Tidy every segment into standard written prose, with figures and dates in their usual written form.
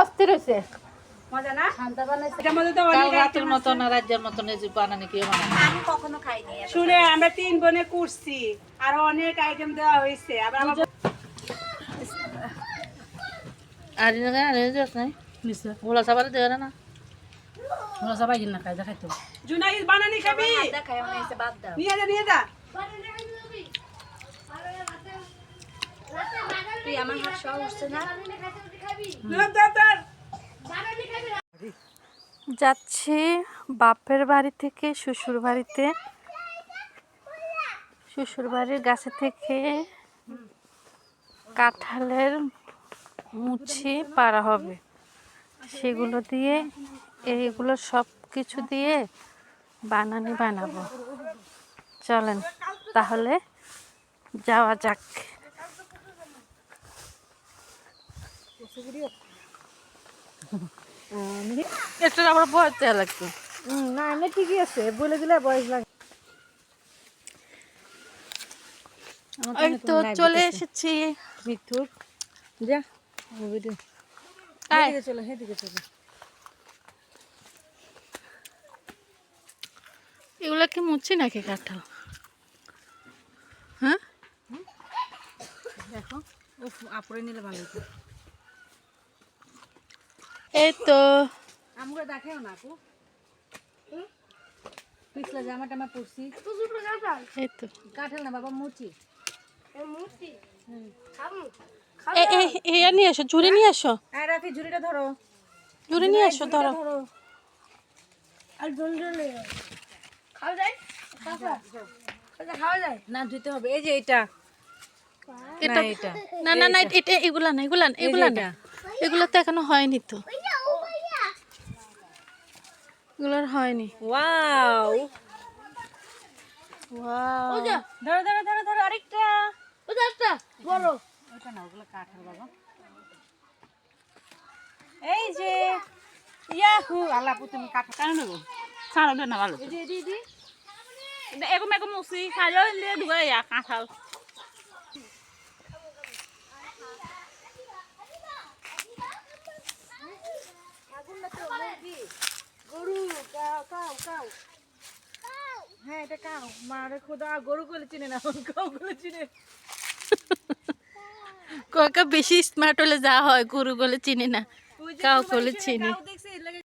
অস্থির হয়েছে মজা না? শান্তা বানাইছে এটার মধ্যে তো অনেক রাতের মতো না রাজ্যের মতন এই যে বানানি কেউ বানায় না। আমি কখনো খাইনি শুনে আমরা 3 বোনে করছি আর অনেক আইটেম দেওয়া হয়েছে আবার আমার আর এই জায়গায় আর এই যে নাই নিশ্চয় গোলা সাবারে দেওয়া না ওরা সবাই না খাই দেখাইতো জুনাইদ বানানি খাবি দেখাই অনেক বাদ দাও নিয়ে যা তুই আমার হাত সহ উঠছে না যাচ্ছি বাপের বাড়ি থেকে শ্বশুর বাড়িতে। শ্বশুর বাড়ির গাছে থেকে কাঁঠালের মুচি পাড়া হবে, সেগুলো দিয়ে এইগুলো সব কিছু দিয়ে বানানি বানাবো। চলেন তাহলে যাওয়া যাক। এটা আবার বয়স দেওয়া লাগতো না এমনি ঠিকই আছে বলে দিলে বয়স লাগে এই তো চলে এসেছি। মিঠুর যা ভিডিও আয়, চলো হেদিকে চলো এগুলো কি মুচি নাকি কাঁঠাল? হ্যাঁ দেখো উফ আপুরে নিলে ভালো হতো এই তো আমগুলো দেখাও না আপু পিছলা জামা টামা পরছি এই তো কাঁঠাল না বাবা মুচি নিয়ে আসো, ঝুড়ি নিয়ে আসো, আর রাফি ঝুড়িটা ধরো ঝুড়ি নিয়ে আসো, ধরো। আর জল জল খাওয়া যায় খাওয়া যায় না ধুতে হবে এই যে এটা এটা এটা না না না এটা এগুলা না, এগুলা এগুলা না, এগুলো তো এখনো হয়নি তো, এগুলোর হয়নি। ওয়াও ওয়াও, ধরো ধরো ধরো ধরো আরেকটা ওটা বলো ওটা না ওগুলো কাঁঠাল বাবা এই যে ইয়াহু আল্লাহ তুমি কাঁঠাল কেন নেবো ছাড়ো না ভালো এরকম এরকম মুসি খাইও দিয়ে ঢুকে কাঁঠাল গরু কাও কাও কাও হ্যাঁ এটা কাউ মারে খোদা গরু গুলো চিনে না কাউ গুলো চিনে কাকা বেশি স্মার্ট হলে যা হয়, গরু গলে চিনি না, কাউ গলে চিনি। দেখছি লাগে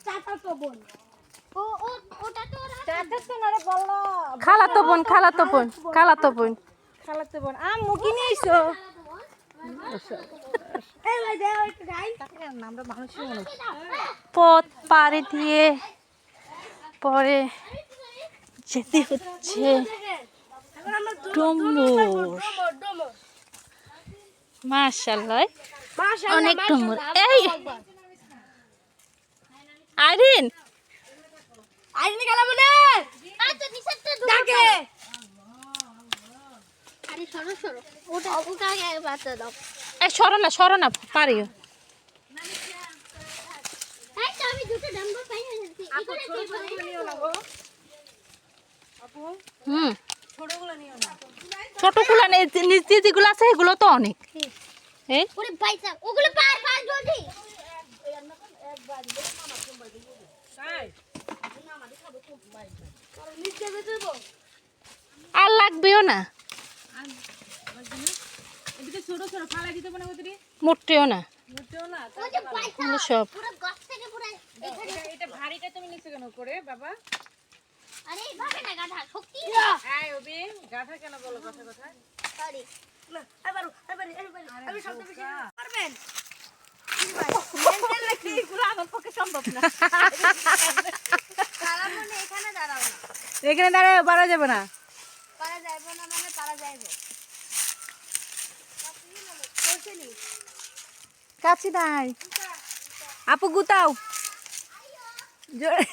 চাটা তো বোন ও ও ওটা তো চাটা তো না রে বললো খালাতো বোন, খালাতো বোন, খালাতো বোন। খালাতে বোন আম্মু কি নিয়ে আইছো এই ভাই দে ওই গাই আমরা মানুষই মানুষ পথ পাড়ি দিয়ে পরে যেতে হচ্ছে ডুমুর। মাশাআল্লাহ অনেক ডুমুর। এই আইরিন, আইনি গেল বলে আচ্ছা নিচেতে ডাকে আরে সরো সরো ওটা ওটা আগে বাতা দাও এই সরো না পারিও। এই তো আমি দুটো ডাম্বল পাই হয়েছি এখানে নিও না গো আপু হুম, ছোটগুলো নিও না ছোটগুলো নেই, নিচে যেগুলো আছে এগুলো তো অনেক। এই ওরে পয়সা ওগুলো পার পার জলদি তাই নিচে দেবো আর লাগবেও না, এদিকে ছোট ছোট ফালাই দিতে পারে ওদের মোটেও না, মুটেও না ওই যে পয়সা এগুলো সব। পুরো গাছ থেকে পুরো এখানে এটা ভারীটা তুমি নিচে কেন করে বাবা আরে ভাবে না গাধা শক্তি আয় ওবি গাধা কেন বলো কথা কথা সরি না এবার আমি শব্দ বেশি পারবেন এগুলো আমার পক্ষে সম্ভব না সারা মনে এখানে দাঁড়াও না এখানে দাঁড়ায় পারা যাবে না পারা যাইবো না মানে পারা যাইবো কোসেলি কাছি নাই আপু গুতাও জোরে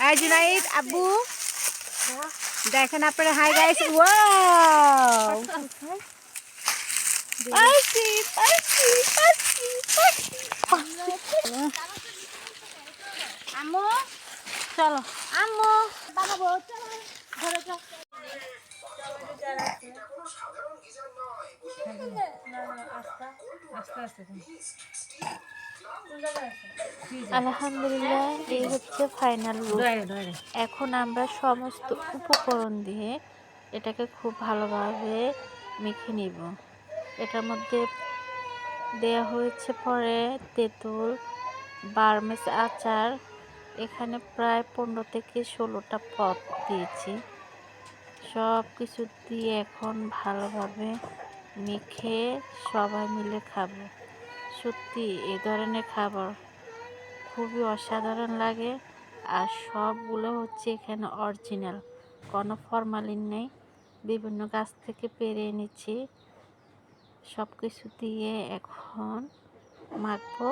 এই জুনাইদ আব্বু দেখেন আপনারা হাই গাইস ওয়াও পাসি আম্মু চলো আম্মু বানাবো চলো ঘরে চল আস্তে আস্তে আলহামদুলিল্লাহ, এই হচ্ছে ফাইনাল লুক। ডয়ে ডয়ে এখন আমরা সমস্ত উপকরণ দিয়ে এটাকে খুব ভালোভাবে মেখে নিব। এটার মধ্যে দেয়া হয়েছে পরে তেঁতুল, বার্মিজ আচার, এখানে প্রায় 15 থেকে 16টা পদ দিয়েছি। সব কিছু দিয়ে এখন ভালোভাবে মেখে সবাই মিলে খাবো। সত্যি এই ধরনের খাবার খুবই অসাধারণ লাগে। আর সবগুলো হচ্ছে এখানে অরিজিনাল, কোনো ফরমালিন নেই, বিভিন্ন গাছ থেকে পেরে এনেছি। সব কিছু দিয়ে এখন মাখবো।